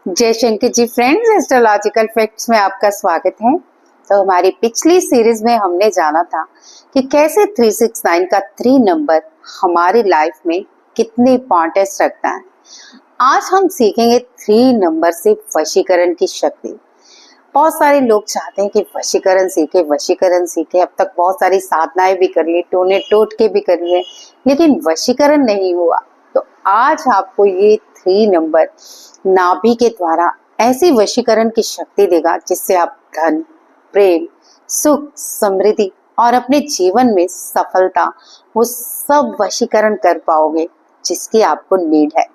जय Shankar ji friends, astrological facts में आपका स्वागत है। तो हमारी पिछली सीरीज में हमने जाना था कि कैसे 369 का 3 नंबर हमारी लाइफ में कितनी इंपॉर्टेंस रखता है। आज हम सीखेंगे 3 नंबर से वशीकरण की शक्ति। बहुत सारे लोग चाहते हैं कि वशीकरण सीखे। अब तक बहुत सारी साधनाएं भी कर ली, टोने टोटके भी कर लिए, लेकिन वशीकरण नहीं हुआ। तो आज आपको ये 3 नंबर नाभि के द्वारा ऐसी वशीकरण की शक्ति देगा जिससे आप धन, प्रेम, सुख, समृद्धि और अपने जीवन में सफलता वो सब वशीकरण कर पाओगे जिसकी आपको नीड है।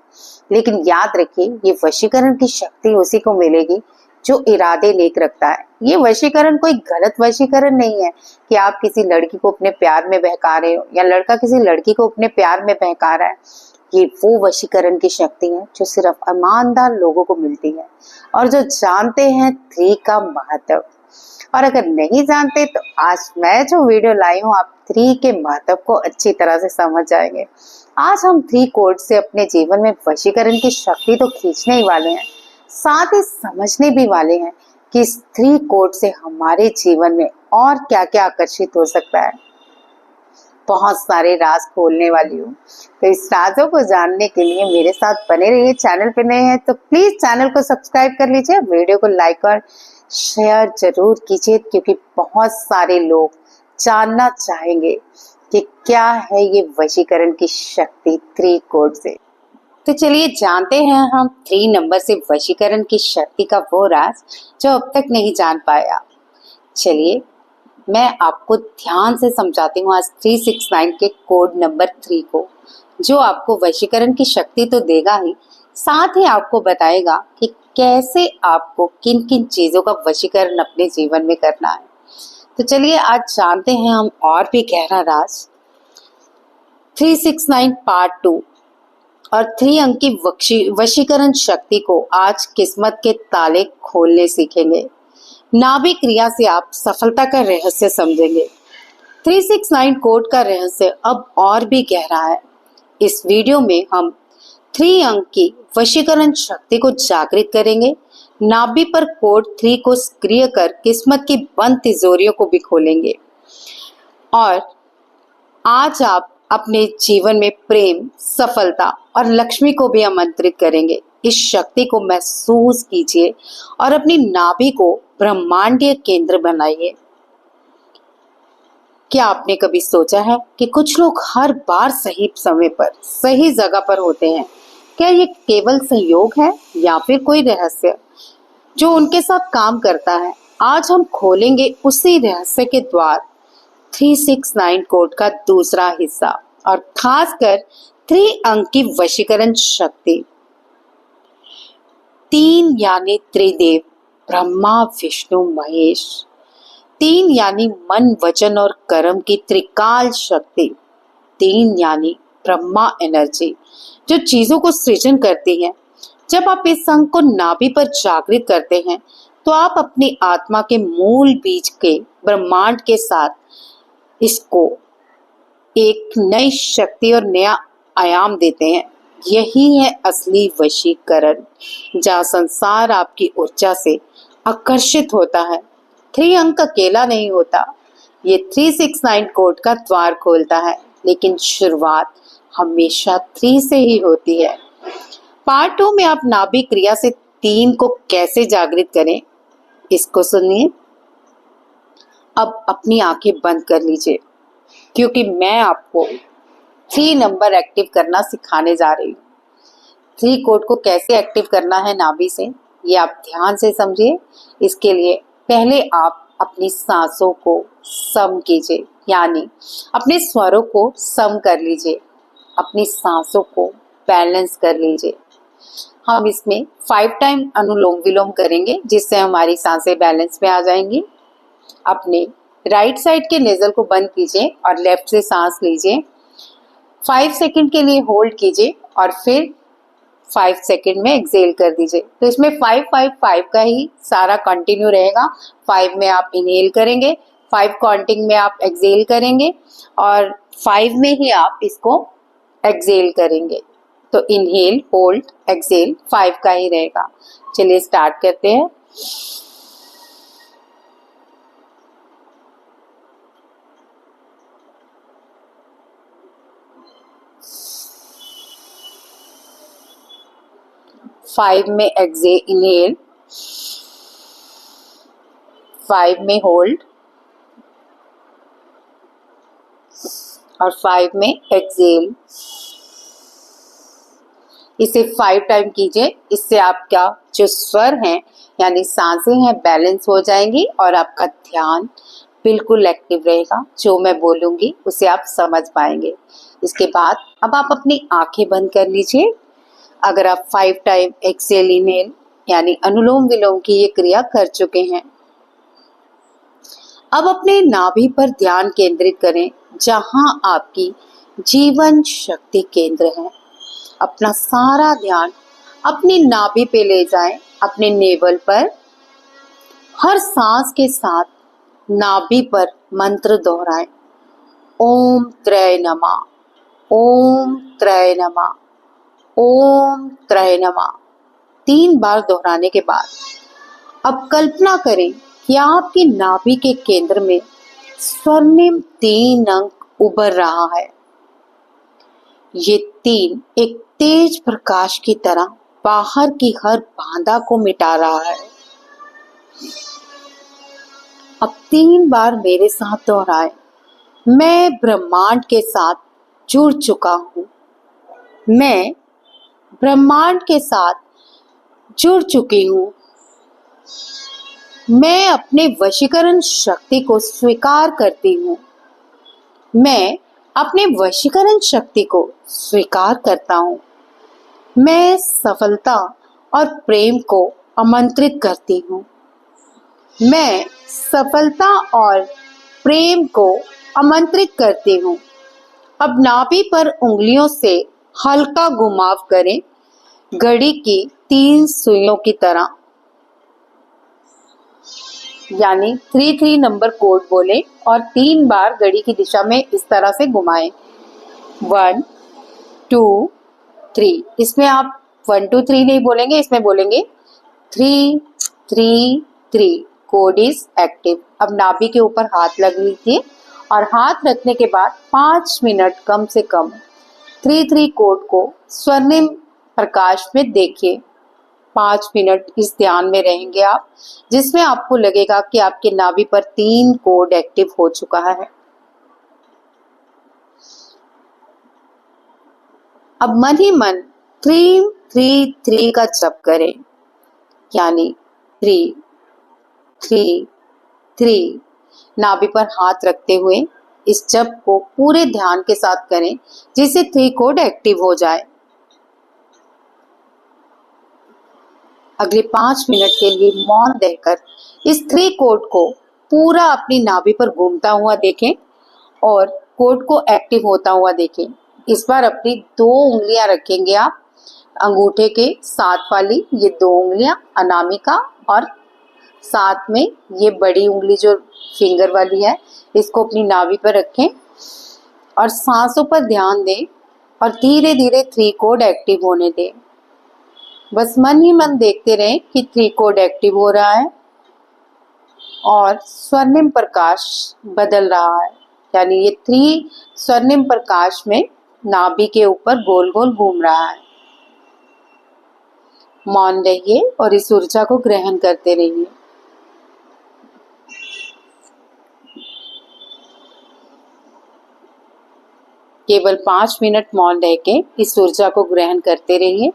लेकिन याद रखिए, ये वशीकरण की शक्ति उसी को मिलेगी जो इरादे नेक रखता है। ये वशीकरण कोई गलत वशीकरण नहीं है कि आप किसी लड़की को अपने प्यार में बहका रहे हो या लड़का किसी लड़की को अपने प्यार में बहका रहा है। ये वो वशीकरण की शक्ति है जो सिर्फ ईमानदार लोगों को मिलती है और जो जानते हैं 3 का महत्व। और अगर नहीं जानते तो आज मैं जो वीडियो लाई हूँ, आप 3 के महत्व को अच्छी तरह से समझ जाएंगे। आज हम 3 कोड से अपने जीवन में वशीकरण की शक्ति तो खींचने ही वाले हैं, साथ ही समझने भी वाले हैं कि इस 3 कोड से हमारे जीवन में और क्या क्या आकर्षित हो सकता है। बहुत सारे राज खोलने वाली हूँ, तो इस राजों को जानने के लिए मेरे साथ बने रहिए। चैनल पे नए हैं तो प्लीज चैनल को सब्सक्राइब कर लीजिए, वीडियो को लाइक और शेयर जरूर कीजिए, क्योंकि बहुत सारे लोग जानना चाहेंगे कि क्या है ये वशीकरण की शक्ति 3 कोड से। तो चलिए जानते हैं हम 3 नंबर से वशीकरण की शक्ति का वो राज जो अब तक नहीं जान पाया। चलिए मैं आपको ध्यान से समझाती हूँ आज 369 के कोड नंबर 3 को, जो आपको वशीकरण की शक्ति तो देगा ही, साथ ही आपको बताएगा कि कैसे आपको किन किन चीजों का वशीकरण अपने जीवन में करना है। तो चलिए आज जानते हैं हम और भी गहरा राज। 369 पार्ट 2 और 3 अंक की वशीकरण शक्ति को आज किस्मत के ताले खोलने सीखेंगे। नाभि क्रिया से आप सफलता का रहस्य समझेंगे। 369 कोड का रहस्य अब और भी गहरा है। इस वीडियो में हम 3 अंक की वशीकरण शक्ति को जागृत करेंगे, नाभि पर कोड 3 को सक्रिय कर किस्मत की बंद तिजोरियों को भी खोलेंगे। और आज आप अपने जीवन में प्रेम, सफलता और लक्ष्मी को भी आमंत्रित करेंगे। इस शक्ति को महसूस कीजिए और अपनी नाभि को ब्रह्मांडीय केंद्र बनाइए। क्या आपने कभी सोचा है कि कुछ लोग हर बार सही समय पर सही जगह पर होते हैं? क्या ये केवल संयोग है या फिर कोई रहस्य जो उनके साथ काम करता है? आज हम खोलेंगे उसी रहस्य के द्वार, 369 कोड का दूसरा हिस्सा और खासकर 3 अंक की वशीकरण शक्ति। 3 यानी त्रिदेव, ब्रह्मा, विष्णु, महेश। 3 यानी मन, वचन और कर्म की त्रिकाल शक्ति। 3 यानी ब्रह्मा एनर्जी जो चीजों को सृजन करती है। जब आप इस अंक को नाभि पर जागृत करते हैं तो आप अपनी आत्मा के मूल बीज के ब्रह्मांड के साथ इसको एक नई शक्ति और नया आयाम देते हैं। यही है असली वशीकरण, जहाँ संसार आपकी ऊर्जा से आकर्षित होता है। 3 अंक अकेला नहीं होता, ये 369 कोड का द्वार खोलता है, लेकिन शुरुआत हमेशा 3 से ही होती है। पार्ट 2 में आप नाभि क्रिया से 3 को कैसे जागृत करें, इसको सुनिए। अब अपनी आंखें बंद कर लीजिए, क्योंकि मैं आपको 3 नंबर एक्टिव करना सिखाने जा रही हूँ। 3 कोड को कैसे एक्टिव करना है नाभि से, ये आप ध्यान से समझिए। इसके लिए पहले आप अपनी सांसों को सम कीजिए, यानी अपने स्वरों को सम कर लीजिए, अपनी सांसों को बैलेंस कर लीजिए। हम इसमें 5 टाइम अनुलोम विलोम करेंगे, जिससे हमारी सांसें बैलेंस में आ जाएंगी। अपने राइट साइड के नेजल को बंद कीजिए और लेफ्ट से सांस लीजिए। 5 सेकंड के लिए होल्ड कीजिए और फिर 5 सेकंड में एक्सेल कर दीजिए। तो इसमें 5-5-5 का ही सारा कंटिन्यू रहेगा। 5 में आप इनहेल करेंगे, 5 काउंटिंग में आप एक्सेल करेंगे और 5 में ही आप इसको एक्सेल करेंगे। तो इनहेल, होल्ड, एक्सेल 5 का ही रहेगा। चलिए स्टार्ट करते हैं। फाइव में एक्सेल, इनहेल, 5 में होल्ड और 5 में एक्सेल। इसे 5 टाइम कीजिए। इससे आपका जो स्वर हैं यानी सांसें हैं बैलेंस हो जाएंगी और आपका ध्यान बिल्कुल एक्टिव रहेगा। जो मैं बोलूंगी उसे आप समझ पाएंगे। इसके बाद अब आप अपनी आंखें बंद कर लीजिए। अगर आप 5 टाइम एक्सेल, इनहेल यानी अनुलोम विलोम की ये क्रिया कर चुके हैं, अब अपने नाभि पर ध्यान केंद्रित करें जहां आपकी जीवन शक्ति केंद्र है। अपना सारा ध्यान अपनी नाभि पे ले जाएं, अपने नेवल पर। हर सांस के साथ नाभि पर मंत्र दोहराएं, ओम त्रय नमः, ओम त्रय नमः, ओम त्रय नमः। 3 बार दोहराने के बाद अब कल्पना करें कि आपकी नाभि के केंद्र में स्वर्णिम 3 अंक उभर रहा है। ये 3 एक तेज प्रकाश की तरह बाहर की हर बाधा को मिटा रहा है। अब 3 बार मेरे साथ दोहराएं, मैं ब्रह्मांड के साथ जुड़ चुका हूं। मैं ब्रह्मांड के साथ जुड़ चुकी हूं। मैं अपने वशीकरण शक्ति को स्वीकार करती हूँ। मैं अपने वशीकरण शक्ति को स्वीकार करता हूँ। मैं सफलता और प्रेम को आमंत्रित करती हूँ। मैं सफलता और प्रेम को आमंत्रित करती हूँ। अब नाभि पर उंगलियों से हल्का घुमाव करें, घड़ी की 3 सुइयों की तरह, यानी 3-3 नंबर कोड बोले और 3 बार घड़ी की दिशा में इस तरह से घुमाएं। 1 2 3। इसमें आप 1 2 3 नहीं बोलेंगे, इसमें बोलेंगे 3 3 3। Code is active. अब नाभि के ऊपर हाथ लग लीजिए और हाथ रखने के बाद 5 मिनट कम से कम 3-3 कोड को स्वर्णिम प्रकाश में देखिए। 5 मिनट इस ध्यान में रहेंगे आप, जिसमें आपको लगेगा कि आपके नाभि पर 3 कोड एक्टिव हो चुका है। अब मन ही मन 3 3 3 का जप करें, यानी 3 3 3। नाभि पर हाथ रखते हुए इस जप को पूरे ध्यान के साथ करें, जिससे 3 कोड एक्टिव हो जाए। अगले 5 मिनट के लिए मौन रहकर इस 3 कोड को पूरा अपनी नाभि पर घूमता हुआ देखें और कोड को एक्टिव होता हुआ देखें। इस बार अपनी 2 उंगलियां रखेंगे आप, अंगूठे के साथ वाली ये 2 उंगलियां अनामिका, और साथ में ये बड़ी उंगली जो फिंगर वाली है इसको अपनी नाभि पर रखें और सांसों पर ध्यान दें और धीरे धीरे 3 कोड एक्टिव होने दें। बस मन ही मन देखते रहें कि 3 कोड एक्टिव हो रहा है और स्वर्णिम प्रकाश बदल रहा है, यानी ये 3 स्वर्णिम प्रकाश में नाभि के ऊपर गोल गोल घूम रहा है। मौन रहिए और इस ऊर्जा को ग्रहण करते रहिए। केवल 5 मिनट मौन रह के इस ऊर्जा को ग्रहण करते रहिए।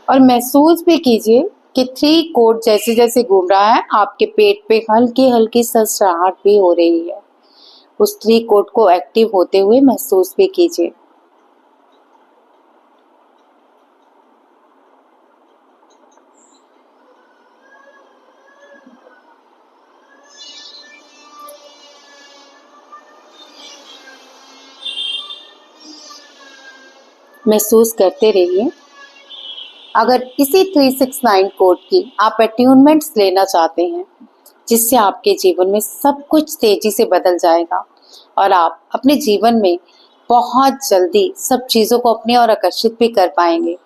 और महसूस भी कीजिए कि 3 कोड जैसे जैसे घूम रहा है आपके पेट पे हल्की हल्की सरसराहट भी हो रही है। उस 3 कोड को एक्टिव होते हुए महसूस भी कीजिए। महसूस करते रहिए। अगर इसी 369 कोड की आप अट्यूनमेंट्स लेना चाहते हैं, जिससे आपके जीवन में सब कुछ तेजी से बदल जाएगा और आप अपने जीवन में बहुत जल्दी सब चीज़ों को अपनी ओर आकर्षित भी कर पाएंगे,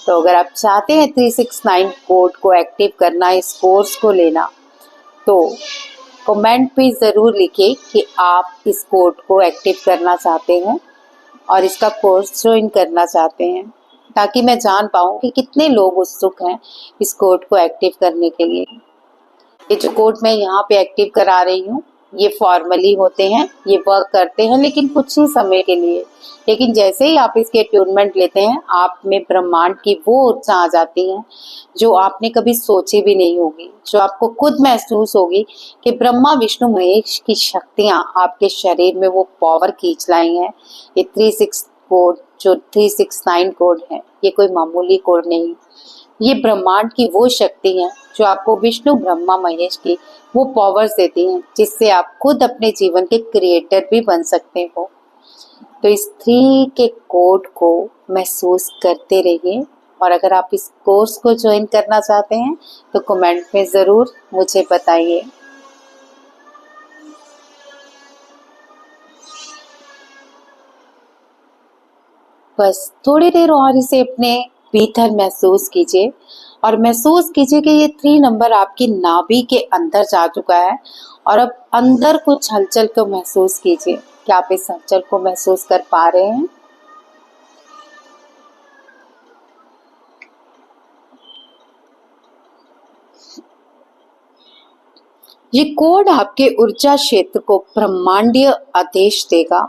तो अगर आप चाहते हैं 369 कोड को एक्टिव करना, इस कोर्स को लेना, तो कमेंट पे ज़रूर लिखिए कि आप इस कोड को एक्टिव करना चाहते हैं और इसका कोर्स ज्वाइन करना चाहते हैं, ताकि मैं जान पाऊँ कि कितने लोग उत्सुक हैं इस कोड को एक्टिव करने के लिए। ये जो कोड मैं यहाँ पे एक्टिव करा रही हूँ, ये फॉर्मली होते हैं, ये वर्क करते हैं लेकिन कुछ ही समय के लिए। लेकिन जैसे ही आप इसके अट्यूनमेंट लेते हैं, आप में ब्रह्मांड की वो ऊर्जा आ जाती है जो आपने कभी सोची भी नहीं होगी, जो आपको खुद महसूस होगी कि ब्रह्मा विष्णु महेश की शक्तियाँ आपके शरीर में वो पावर खींच लाई हैं। ये 36 कोड जो 369 कोड है, ये कोई मामूली कोड नहीं, ये ब्रह्मांड की वो शक्ति है जो आपको विष्णु ब्रह्मा महेश की वो पावर्स देती हैं, जिससे आप खुद अपने जीवन के क्रिएटर भी बन सकते हो। तो इस 3 के कोड को महसूस करते रहिए, और अगर आप इस कोर्स को ज्वाइन करना चाहते हैं तो कमेंट में ज़रूर मुझे बताइए। बस थोड़ी देर और इसे अपने भीतर महसूस कीजिए, और महसूस कीजिए कि ये 3 नंबर आपकी नाभि के अंदर जा चुका है। और अब अंदर कुछ हलचल को महसूस कीजिए। क्या आप इस हलचल को महसूस कर पा रहे हैं? ये कोड आपके ऊर्जा क्षेत्र को ब्रह्मांडीय आदेश देगा।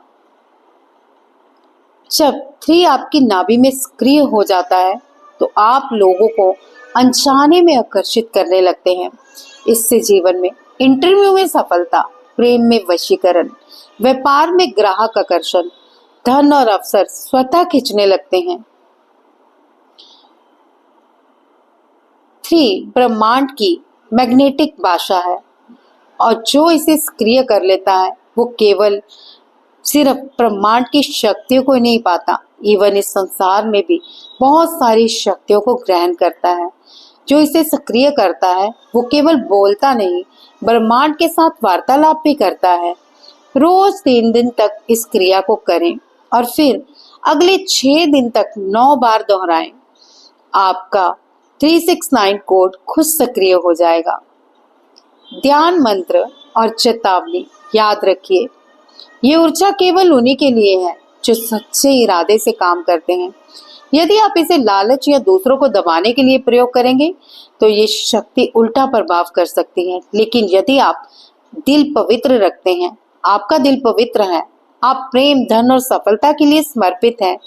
जब 3 आपकी नाभि में सक्रिय हो जाता है तो आप लोगों को अनजाने में आकर्षित करने लगते हैं। इससे जीवन में इंटरव्यू में सफलता, प्रेम में वशीकरण, व्यापार में ग्राहक आकर्षण, धन और अवसर स्वतः खींचने लगते हैं। 3 ब्रह्मांड की मैग्नेटिक भाषा है, और जो इसे सक्रिय कर लेता है वो केवल सिर्फ ब्रह्मांड की शक्तियों को नहीं पाता, इवन इस संसार में भी बहुत सारी शक्तियों को ग्रहण करता है। जो इसे सक्रिय करता है वो केवल बोलता नहीं, ब्रह्मांड के साथ वार्तालाप भी करता है। रोज 3 दिन तक इस क्रिया को करें और फिर अगले 6 दिन तक 9 बार दोहराएं। आपका 369 कोड खुद सक्रिय हो जाएगा। ध्यान मंत्र और चेतावनी याद रखिए, ये ऊर्जा केवल उन्हीं के लिए है जो सच्चे इरादे से काम करते हैं। यदि आप इसे लालच या दूसरों को दबाने के लिए प्रयोग करेंगे तो ये शक्ति उल्टा प्रभाव कर सकती है। लेकिन यदि आप दिल पवित्र रखते हैं, आपका दिल पवित्र है, आप प्रेम, धन और सफलता के लिए समर्पित हैं,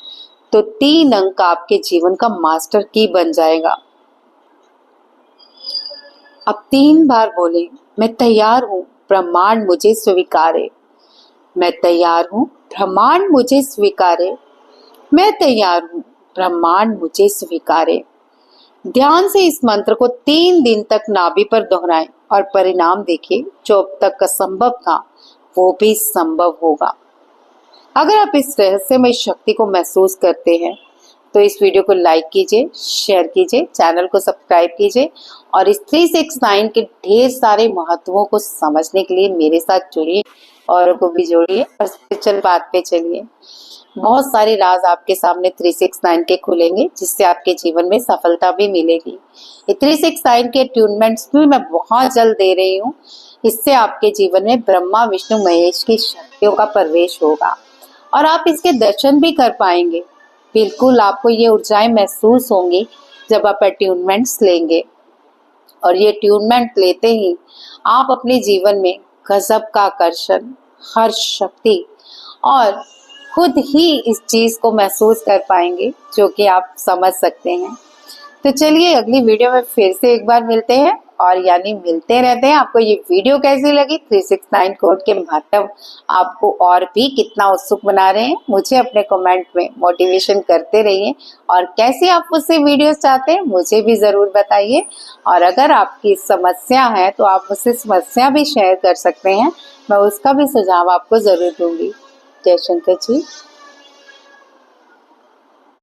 तो 3 अंक आपके जीवन का मास्टर की बन जाएगा। अब 3 बार बोले, मैं तैयार हूँ, ब्रह्मांड मुझे स्वीकारे। मैं तैयार हूँ, ब्रह्मांड मुझे स्वीकारे। मैं तैयार हूँ, ब्रह्मांड मुझे स्वीकारे। ध्यान से इस मंत्र को 3 दिन तक नाभि पर दोहराएं और परिणाम देखिए। जो अब तक असंभव था वो भी संभव होगा। अगर आप इस रहस्यमय शक्ति को महसूस करते हैं तो इस वीडियो को लाइक कीजिए, शेयर कीजिए, चैनल को सब्सक्राइब कीजिए, और इस 369 के ढेर सारे महत्वों को समझने के लिए मेरे साथ जुड़िए, औरों को भी जोड़िए और स्पिरिचुअल बात पे चलिए। बहुत सारे राज आपके सामने 369 के खुलेंगे, जिससे आपके जीवन में सफलता भी मिलेगी। ये 369 के ट्यूनमेंट्स भी मैं बहुत जल्द दे रही हूँ। इससे आपके जीवन में ब्रह्मा विष्णु महेश की शक्तियों का प्रवेश होगा और आप इसके दर्शन भी कर पाएंगे। बिल्कुल आपको ये ऊर्जाएं महसूस होंगी जब आप अट्यूनमेंट्स लेंगे, और ये ट्यूनमेंट लेते ही आप अपने जीवन में गजब का आकर्षण, हर्ष, शक्ति और खुद ही इस चीज को महसूस कर पाएंगे, जो कि आप समझ सकते हैं। तो चलिए अगली वीडियो में फिर से एक बार मिलते हैं, और यानी मिलते रहते हैं। आपको ये वीडियो कैसी लगी, 369 कोड के महत्व आपको और भी कितना उत्सुक बना रहे हैं, मुझे अपने कमेंट में मोटिवेशन करते रहिए। और कैसी आप मुझसे वीडियोस चाहते हैं मुझे भी ज़रूर बताइए। और अगर आपकी समस्या है तो आप मुझसे समस्या भी शेयर कर सकते हैं, मैं उसका भी सुझाव आपको ज़रूर दूंगी। जय शंकर जी।